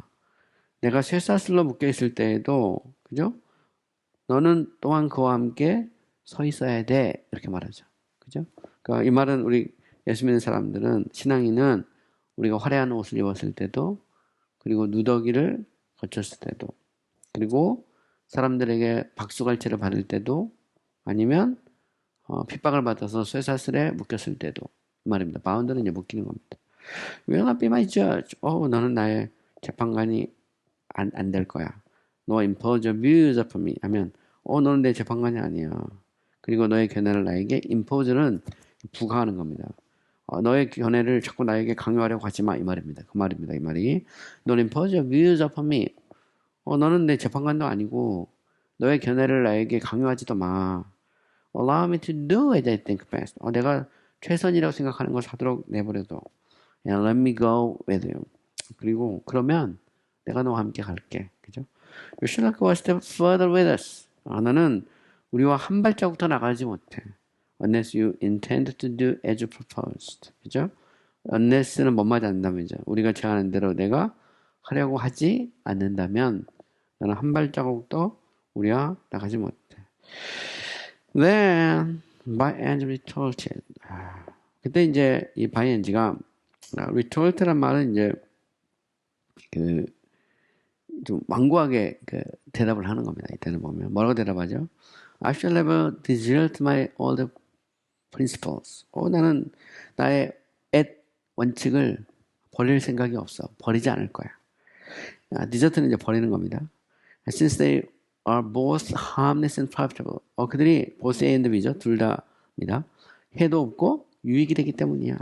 내가 쇠사슬로 묶여 있을 때에도 그죠? 너는 또한 그와 함께 서 있어야 돼. 이렇게 말하죠. 그죠? 그러니까 이 말은 우리 예수 믿는 사람들은 신앙인은 우리가 화려한 옷을 입었을 때도 그리고 누더기를 거쳤을 때도 그리고 사람들에게 박수갈채를 받을 때도 아니면 핍박을 받아서 쇠사슬에 묶였을 때도 이 말입니다. 바운드는 이제 묶이는 겁니다. Will not be my judge. 너는 나의 재판관이 안 될 거야. No impose your views upon me. 하면 너는 내 재판관이 아니야. 그리고 너의 견해를 나에게 impose는 부과하는 겁니다. 너의 견해를 자꾸 나에게 강요하려고 하지 마. 이 말입니다. 그 말입니다. 이 말이. Don't impose your views upon me. 너는 내 재판관도 아니고 너의 견해를 나에게 강요하지도 마. Allow me to do as I think best. 내가 최선이라고 생각하는 것을 하도록 내버려둬. And let me go with you. 그리고 그러면 내가 너와 함께 갈게. 그죠? You should not go a step further with us. 너는 우리와 한 발자국 더 나가지 못해. Unless you intend to do as you proposed. 그죠? Unless는 뭔 말인지 안다면죠. 우리가 제안한 대로 내가 하려고 하지 않는다면 너는 한 발자국도 우리와 나가지 못해. Then by-end retorted. 그때 이제 이 by-end가 retort란 말은 이제 좀 완고하게 대답을 하는 겁니다. 이때는 보면 뭐라고 대답하죠? I shall never desert my old principles. 나는 나의 옛 원칙을 버릴 생각이 없어. 버리지 않을 거야. desert는 이제 버리는 겁니다. Since they are both harmless and profitable. 그들이 both and B죠. 둘 다입니다. 해도 없고 유익이 되기 때문이야.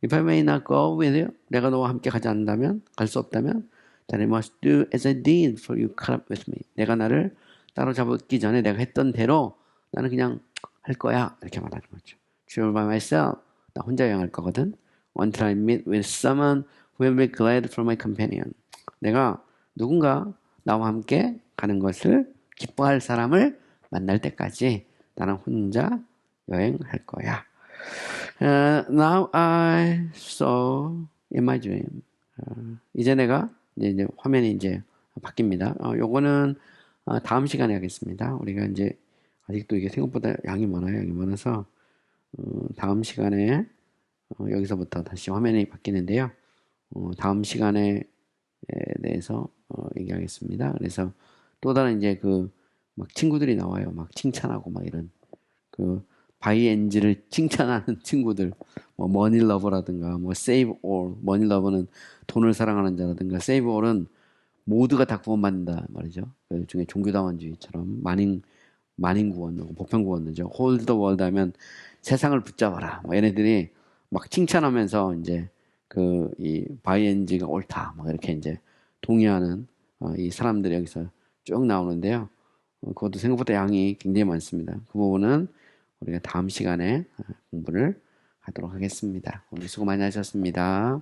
If I may not go with you, 내가 너와 함께 가지 않는다면, 갈 수 없다면, then I must do as I did for you caught up with me. 내가 나를 따로잡기 전에 내가 했던 대로 나는 그냥 할 거야. 이렇게 말하는 거죠. Travel by myself. 나 혼자 여행할 거거든. Until I meet with someone who will be glad for my companion. 내가 누군가 나와 함께 가는 것을 기뻐할 사람을 만날 때까지 나는 혼자 여행할 거야. Now I saw in my dream. 이제 내가 이제 화면이 이제 바뀝니다. 요거는 다음 시간에 하겠습니다. 우리가 이제 아직도 이게 생각보다 양이 많아서 다음 시간에 여기서부터 다시 화면이 바뀌는데요. 다음 시간에 대해서 얘기하겠습니다. 그래서 또 다른 이제 막 친구들이 나와요. 막 칭찬하고 막 이런 바이엔지를 칭찬하는 친구들, 뭐 머니 러버라든가, 뭐 세이브 올, 머니 러버는 돈을 사랑하는 자라든가, 세이브 올은 모두가 다 구원받는다 말이죠. 그 중에 종교다원주의처럼 만인 구원, 보편 구원이죠. 홀드 더 월드 하면 세상을 붙잡아라. 뭐 얘네들이 막 칭찬하면서 이제 이 바이엔지가 옳다. 막 이렇게 이제 동의하는 이 사람들이 여기서 쭉 나오는데요. 그것도 생각보다 양이 굉장히 많습니다. 그 부분은 우리가 다음 시간에 공부를 하도록 하겠습니다. 오늘 수고 많이 하셨습니다.